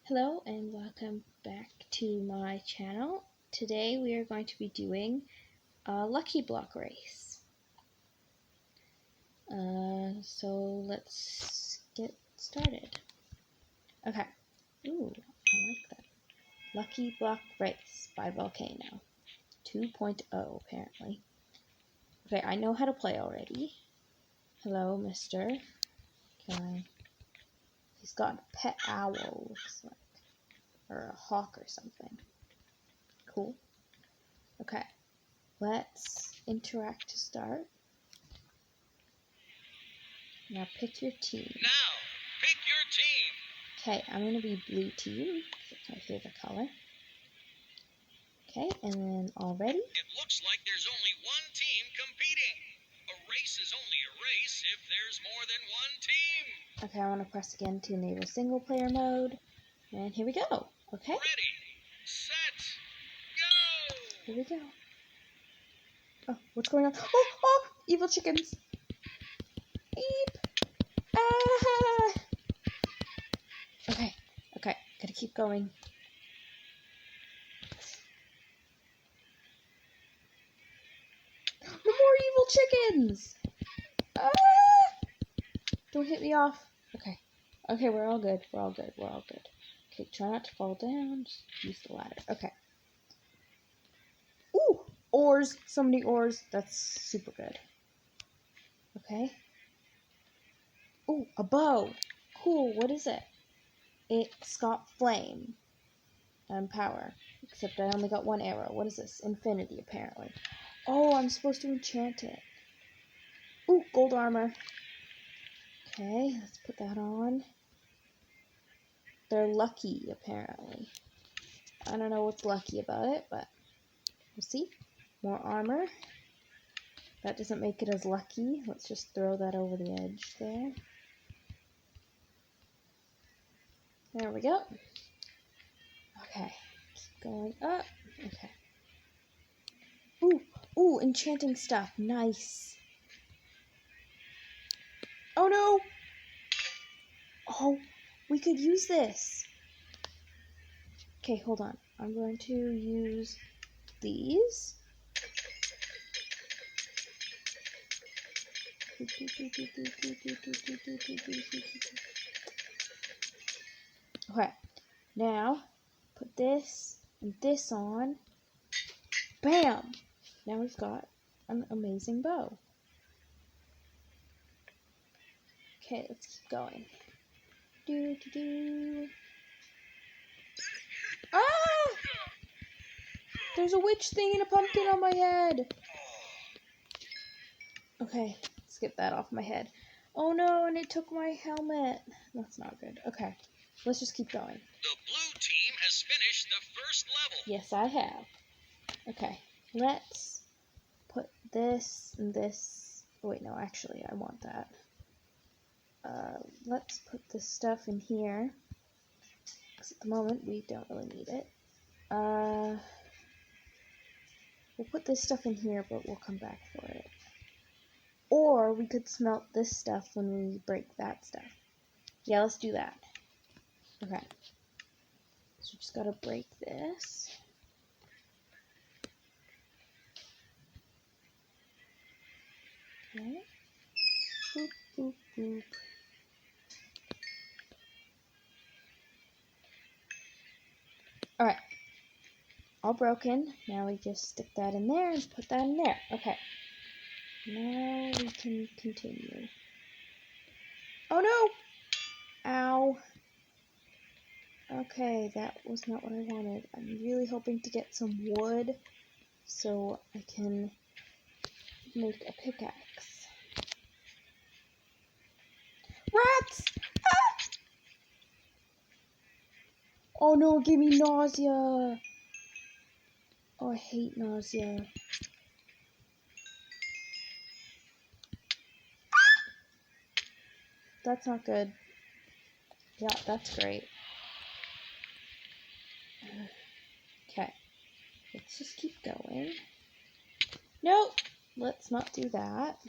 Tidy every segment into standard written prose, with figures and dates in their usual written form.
Hello and welcome back to my channel. Today we are going to be doing a Lucky Block race. So let's get started. Okay. Ooh, I like that. Lucky Block Race by Volcano 2.0 apparently. Okay, I know how to play already. Hello, mister. He's got a pet owl, looks like. Or a hawk or something. Cool. Okay. Let's interact to start. Now pick your team. Now, pick your team. Okay, I'm going to be blue team. That's my favorite color. Okay, and then already. It looks like there's only one team competing. A race is only a race if there's more than one team. Okay, I want to press again to enable single player mode. And here we go. Okay. Ready, set, go. Here we go. Oh, what's going on? Oh, evil chickens. Eep. Ah. Okay, gotta keep going. No more evil chickens. Ah. Don't hit me off. Okay, we're all good. Okay, try not to fall down. Just use the ladder. Okay. Ooh, ores. So many ores. That's super good. Okay. Ooh, a bow. Cool. What is it? It's got flame and power. Except I only got one arrow. What is this? Infinity, apparently. Oh, I'm supposed to enchant it. Ooh, gold armor. Okay, let's put that on. They're lucky, apparently. I don't know what's lucky about it, but we'll see. More armor. That doesn't make it as lucky. Let's just throw that over the edge there. There we go. Okay, keep going up. Okay. Ooh, enchanting stuff. Nice. Oh no! Oh, we could use this. Okay, hold on. I'm going to use these. Okay, now put this and this on. Bam! Now we've got an amazing bow. Okay, let's keep going. Ah! There's a witch thing and a pumpkin on my head. Okay, let's get that off my head. Oh no, and it took my helmet. That's not good. Okay, let's just keep going. The blue team has finished the first level. Yes, I have. Okay, let's put this and this. Oh, wait, no, actually, I want that. Let's put this stuff in here. Because at the moment, we don't really need it. We'll put this stuff in here, but we'll come back for it. Or we could smelt this stuff when we break that stuff. Yeah, let's do that. Okay. So we just gotta break this. Okay. Boop, boop, boop. Alright. All broken. Now we just stick that in there and put that in there. Okay. Now we can continue. Oh no! Ow. Okay, that was not what I wanted. I'm really hoping to get some wood so I can make a pickaxe. Rats! Ah! Oh no, it gave me nausea. Oh, I hate nausea. That's not good. Yeah, that's great. Okay, let's just keep going. Nope, let's not do that.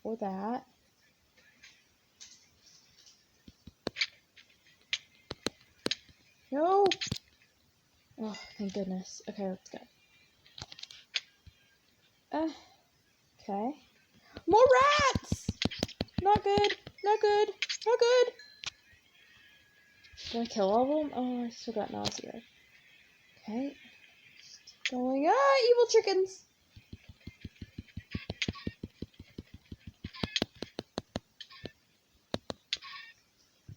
Or that. No! Oh, thank goodness. Okay, let's go. Okay. More rats! Not good. Not good. Not good. Did I kill all of them? Oh, I still got nausea. Okay. Going. Ah, evil chickens!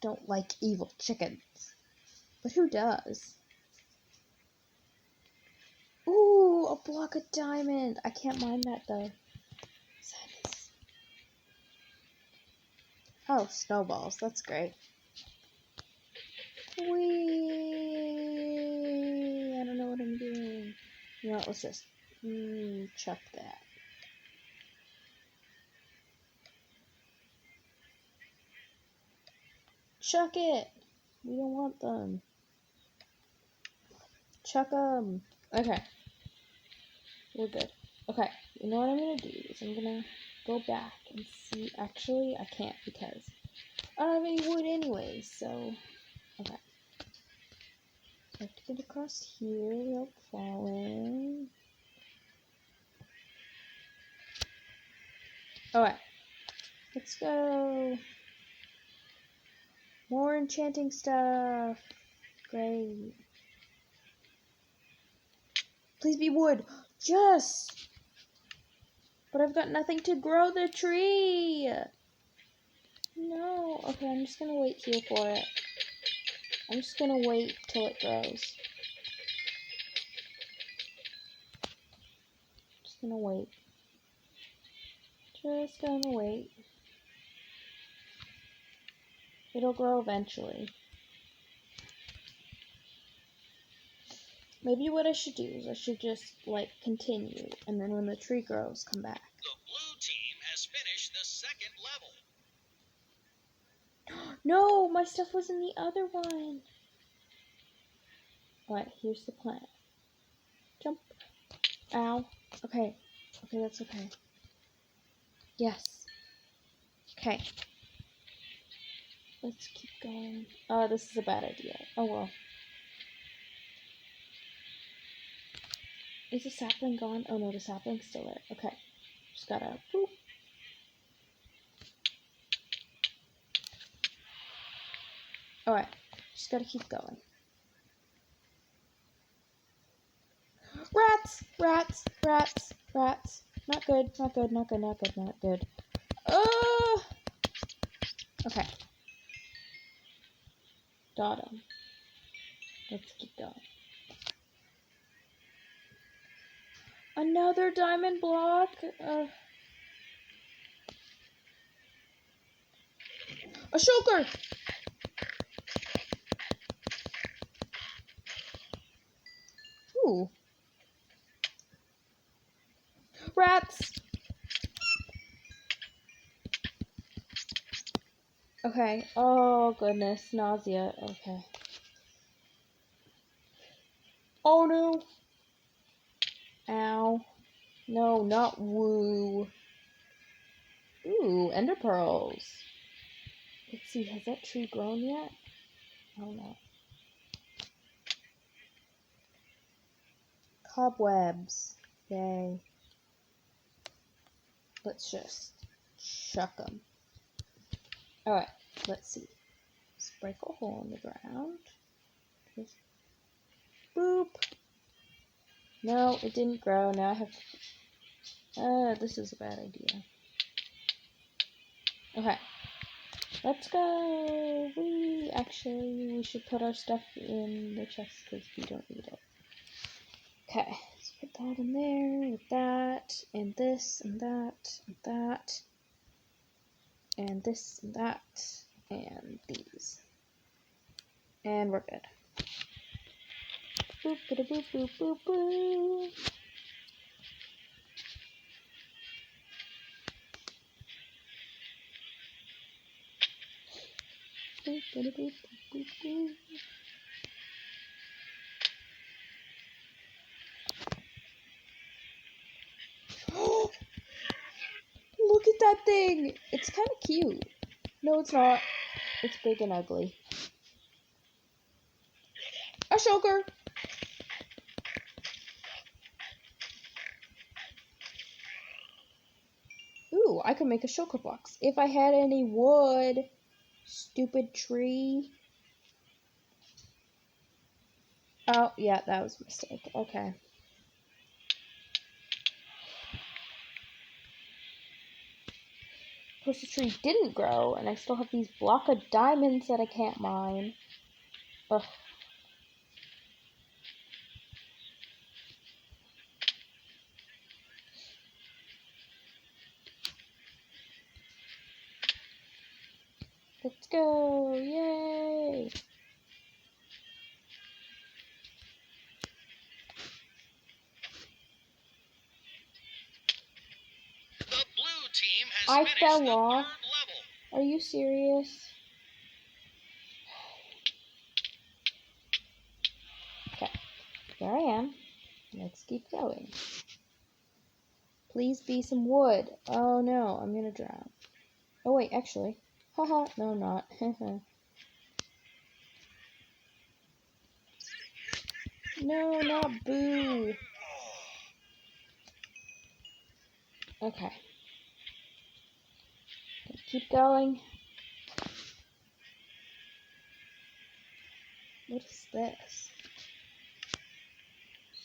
Don't like evil chickens. But who does? Ooh, a block of diamond. I can't mine that though. Sadness. Oh, snowballs. That's great. Whee! I don't know what I'm doing. You know what, let's just chuck that. Chuck it! We don't want them. Chuck them. Okay. We're good. Okay. You know what I'm gonna do is I'm gonna go back and see. Actually, I can't because I don't have any wood anyway, so. Okay. I have to get across here without falling. Alright. Let's go. More enchanting stuff. Great. Please be wood. Yes! But I've got nothing to grow the tree. No. Okay, I'm just gonna wait here for it. I'm just gonna wait till it grows. Just gonna wait. Just gonna wait. It'll grow eventually. Maybe what I should do is I should just, like, continue. And then when the tree grows, come back. The blue team has finished the second level. No! My stuff was in the other one! Alright, here's the plan. Jump. Ow. Okay. Okay, that's okay. Yes. Okay. Let's keep going. Oh, this is a bad idea. Oh well. Is the sapling gone? Oh no, the sapling's still there. Okay. Just gotta boop. Alright. Just gotta keep going. Rats! Rats! Rats! Rats! Not good, not good, not good, not good, not good. Okay. Got him. Let's keep going. Another diamond block? A shulker! Ooh. Rats! Okay. Oh, goodness. Nausea. Okay. Oh, no. Ow. No, not woo. Ooh, ender pearls. Let's see, has that tree grown yet? I don't know. Cobwebs. Yay. Let's just chuck them. Alright, let's see. Let's break a hole in the ground. Just boop. No, it didn't grow. Now I have to... this is a bad idea. Okay. Let's go. We should put our stuff in the chest because we don't need it. Okay. Let's put that in there with that, and this, and that, and that, and this, and that, and these. And we're good. Boop, boop, boop, boop, boop, boop. Boop, boop, boop, boop, boop. Look at that thing! It's kind of cute. No, it's not. It's big and ugly. shulker! Ooh, I could make a shulker box. If I had any wood. Stupid tree. Oh, yeah, that was a mistake. Okay. Of course, the tree didn't grow, and I still have these block of diamonds that I can't mine. Ugh. Let's go! Yay! The blue team has I finished fell the off. third level. Are you serious? Okay, there I am. Let's keep going. Please be some wood. Oh no, I'm gonna drown. Oh wait, actually. Haha, no I'm not. No, not boo. Okay. Keep going. What is this?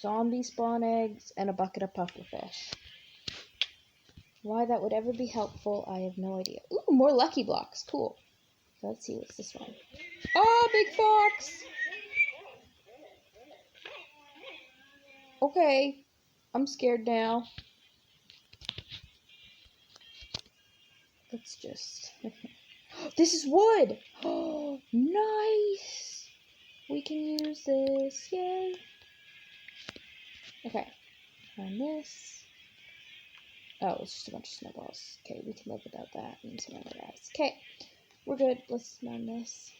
Zombie spawn eggs and a bucket of pufferfish. Why that would ever be helpful, I have no idea. Ooh, more lucky blocks. Cool. Let's see, what's this one? Oh, big fox! Okay. I'm scared now. Let's just... This is wood! Oh, nice! We can use this. Yay! Okay. On this. Oh, it's just a bunch of snowballs. Okay, we can live without that and some other guys. Okay, we're good. Let's mine this.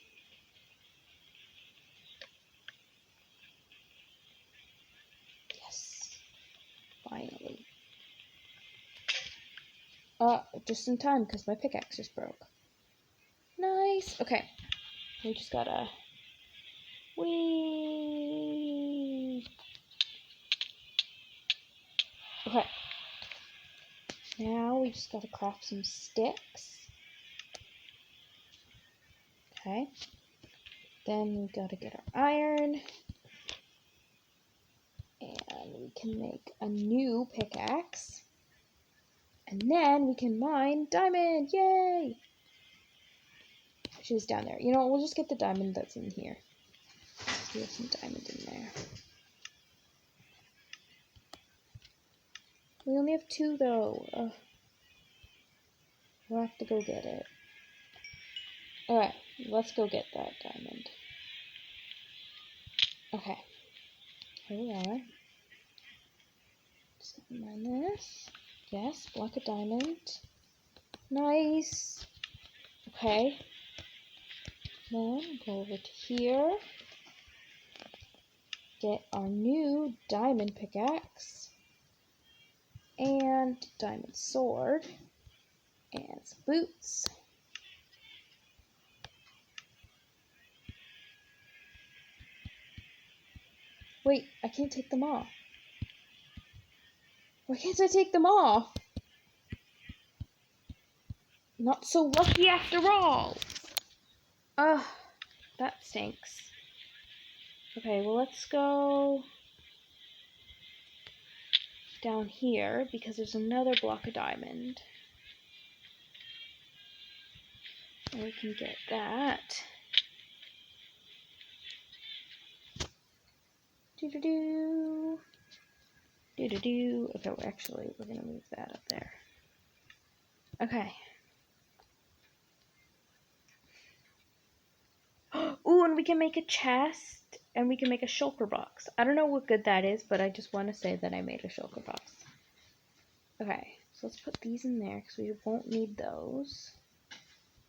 Yes. Finally. Just in time because my pickaxe just broke. Nice. Okay. We just gotta... Whee! Okay. Now we just gotta craft some sticks. Okay. Then we gotta get our iron. And we can make a new pickaxe. And then we can mine diamond! Yay! She's down there. You know, we'll just get the diamond that's in here. We have some diamond in there. We only have 2 though. We'll have to go get it. Alright, let's go get that diamond. Okay. Here we are. Just mine this. Yes, block of diamond. Nice. Okay. Then go over to here. Get our new diamond pickaxe. And diamond sword. And some boots. Wait, I can't take them off. Why can't I take them off? Not so lucky after all. Ugh, that stinks. Okay, well let's go down here because there's another block of diamond. And we can get that. Do-do-do. Do-do-do. Okay, we're gonna move that up there. Okay. Ooh, and we can make a chest, and we can make a shulker box. I don't know what good that is, but I just want to say that I made a shulker box. Okay, so let's put these in there, because we won't need those.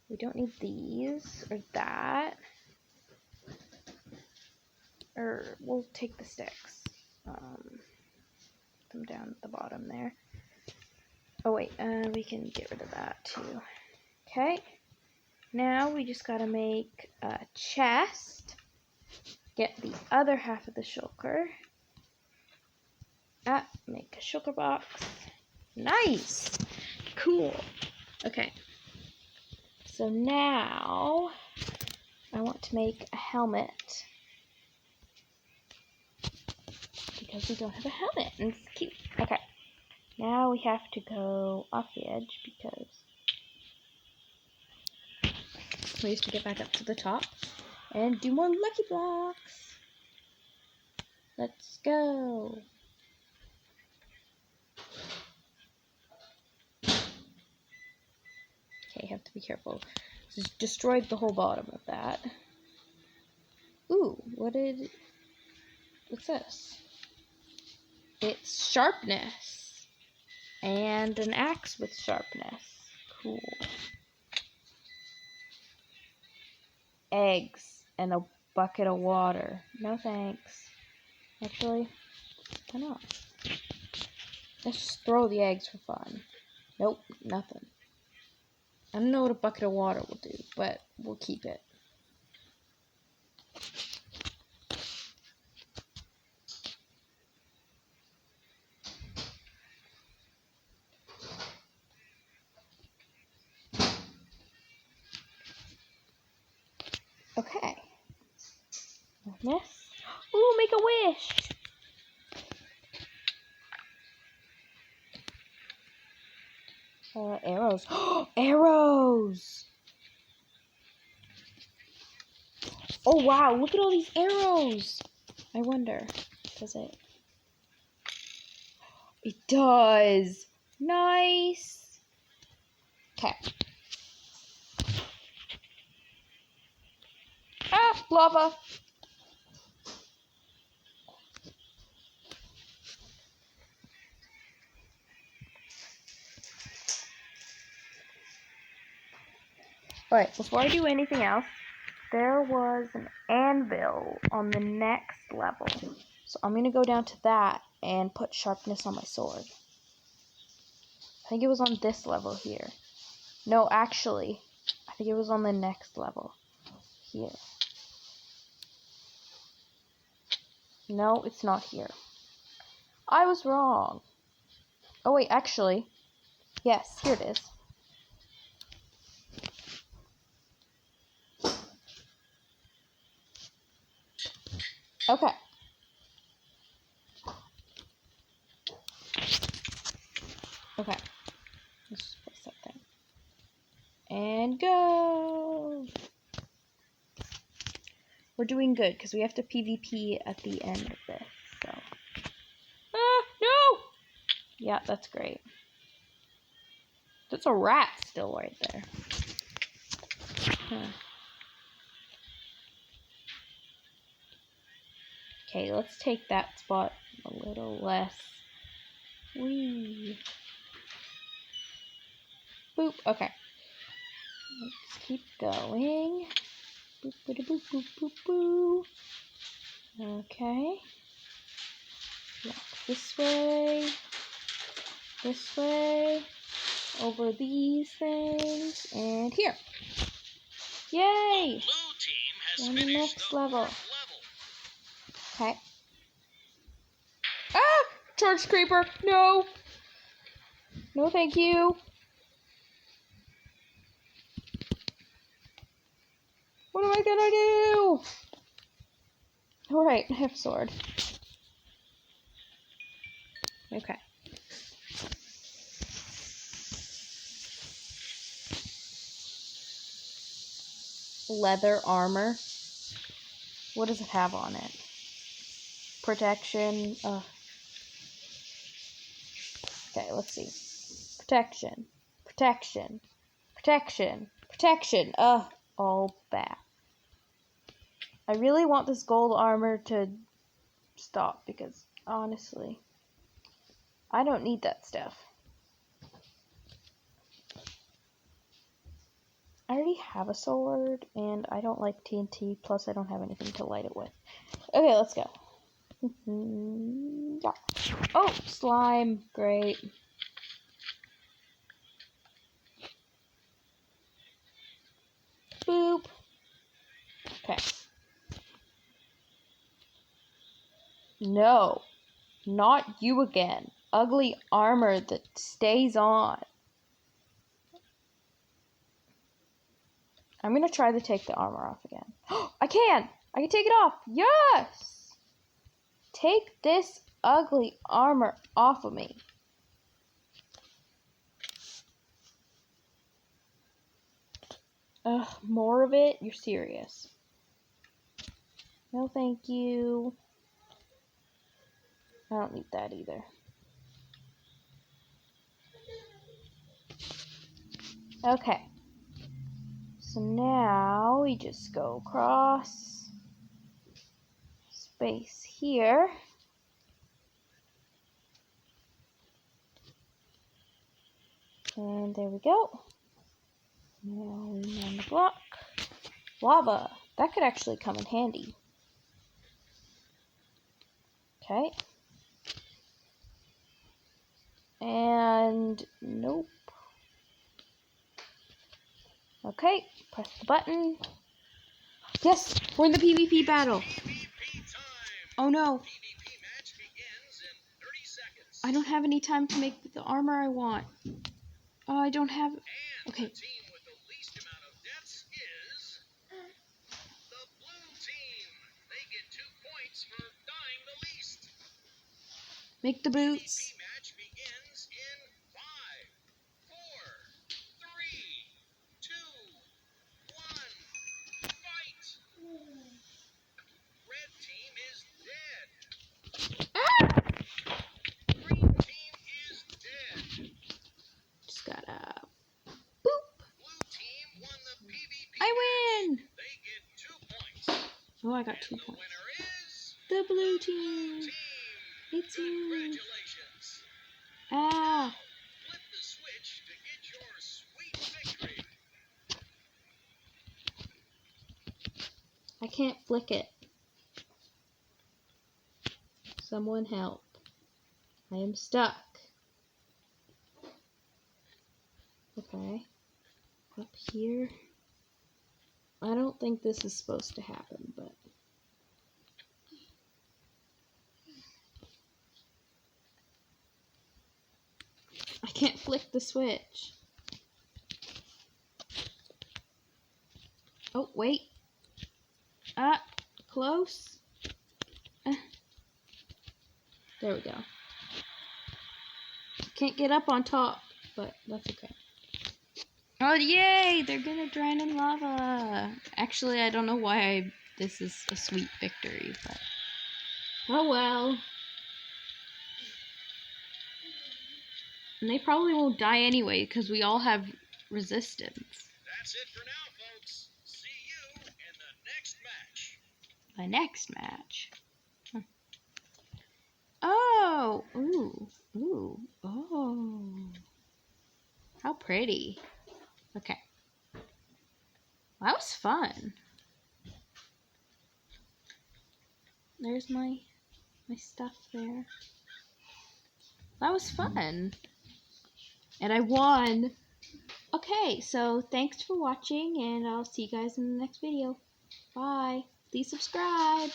We don't need these, or that. Or, we'll take the sticks. Put them down at the bottom there. Oh wait, we can get rid of that too. Okay. Now we just gotta make a chest. get the other half of the shulker. Make a shulker box. Nice! Cool. Okay. So now I want to make a helmet. Because we don't have a helmet and it's cute. Okay. Now we have to go off the edge because we have to get back up to the top and do more lucky blocks. Let's go. Okay, have to be careful. Just destroyed the whole bottom of that. Ooh, what's this? It's sharpness. And an axe with sharpness. Cool. Eggs and a bucket of water. No thanks. Actually, why not? Let's just throw the eggs for fun. Nope, nothing. I don't know what a bucket of water will do, but we'll keep it. Okay. This. Ooh, make a wish! Arrows. Arrows! Oh wow, look at all these arrows! I wonder, does it? It does! Nice! Okay. Ah, lava! Alright, before I do anything else, there was an anvil on the next level. So I'm going to go down to that and put sharpness on my sword. I think it was on this level here. No, actually, I think it was on the next level. Here. No, it's not here. I was wrong. Oh wait, actually, yes, here it is. Okay. Okay. Let's just place that thing. And go! We're doing good, because we have to PvP at the end of this, so. Ah, no! Yeah, that's great. There's a rat still right there. Huh. Okay, let's take that spot a little less. Whee! Boop, okay. Let's keep going. Boop, boop, boop, boop, boop, boop. Okay. Walk this way, over these things, and here. Yay! The blue team has On the finished next the level. 4th level. Okay. Ah! Charged creeper! No! No, thank you. What am I gonna do? Alright, I have a sword. Okay. Leather armor. What does it have on it? Protection. Okay, let's see. Protection. Protection. Protection. Protection. All bad. I really want this gold armor to stop because, honestly, I don't need that stuff. I already have a sword, and I don't like TNT, plus I don't have anything to light it with. Okay, let's go. Yeah. Oh, slime. Great. Boop. Okay. No, not you again. Ugly armor that stays on. I'm gonna try to take the armor off again. I can! I can take it off! Yes! Take this ugly armor off of me. Ugh, more of it? You're serious. No, thank you. I don't need that either. Okay. So now we just go across space here. And there we go. Now we man the block. Lava. That could actually come in handy. Okay. And nope. Okay, press the button. Yes, we're in the PvP battle. PvP time. Oh no, PvP match begins in 30 seconds. I don't have any time to make the armor I want. Oh, I don't have. And Okay. the team with the least amount of deaths is the blue team. They get 2 points for dying the least. Make the boots. PvP match begins in 5, 4, 3, 2, 1. Fight! Red team is dead. Green team is dead. Just gotta. Boop. Blue team won the PvP I match. win. They get 2 points. Oh, I got And 2 the points. winner is The blue blue team. team. It's me. Congratulations. Ah. Flip the switch to get your sweet victory. I can't flick it. Someone help. I am stuck. Okay. Up here. I don't think this is supposed to happen, but. I can't flick the switch. Oh, wait. Ah, close. There we go. Can't get up on top, but that's okay. Oh, yay! They're gonna drown in lava. Actually, I don't know why this is a sweet victory, but oh well. And they probably won't die anyway, because we all have resistance. That's it for now, folks. See you in the next match. My next match. Huh. Oh! Ooh. Ooh. Oh. How pretty. Okay. That was fun. There's my stuff there. That was fun. And I won. Okay, so thanks for watching, and I'll see you guys in the next video. Bye. Please subscribe.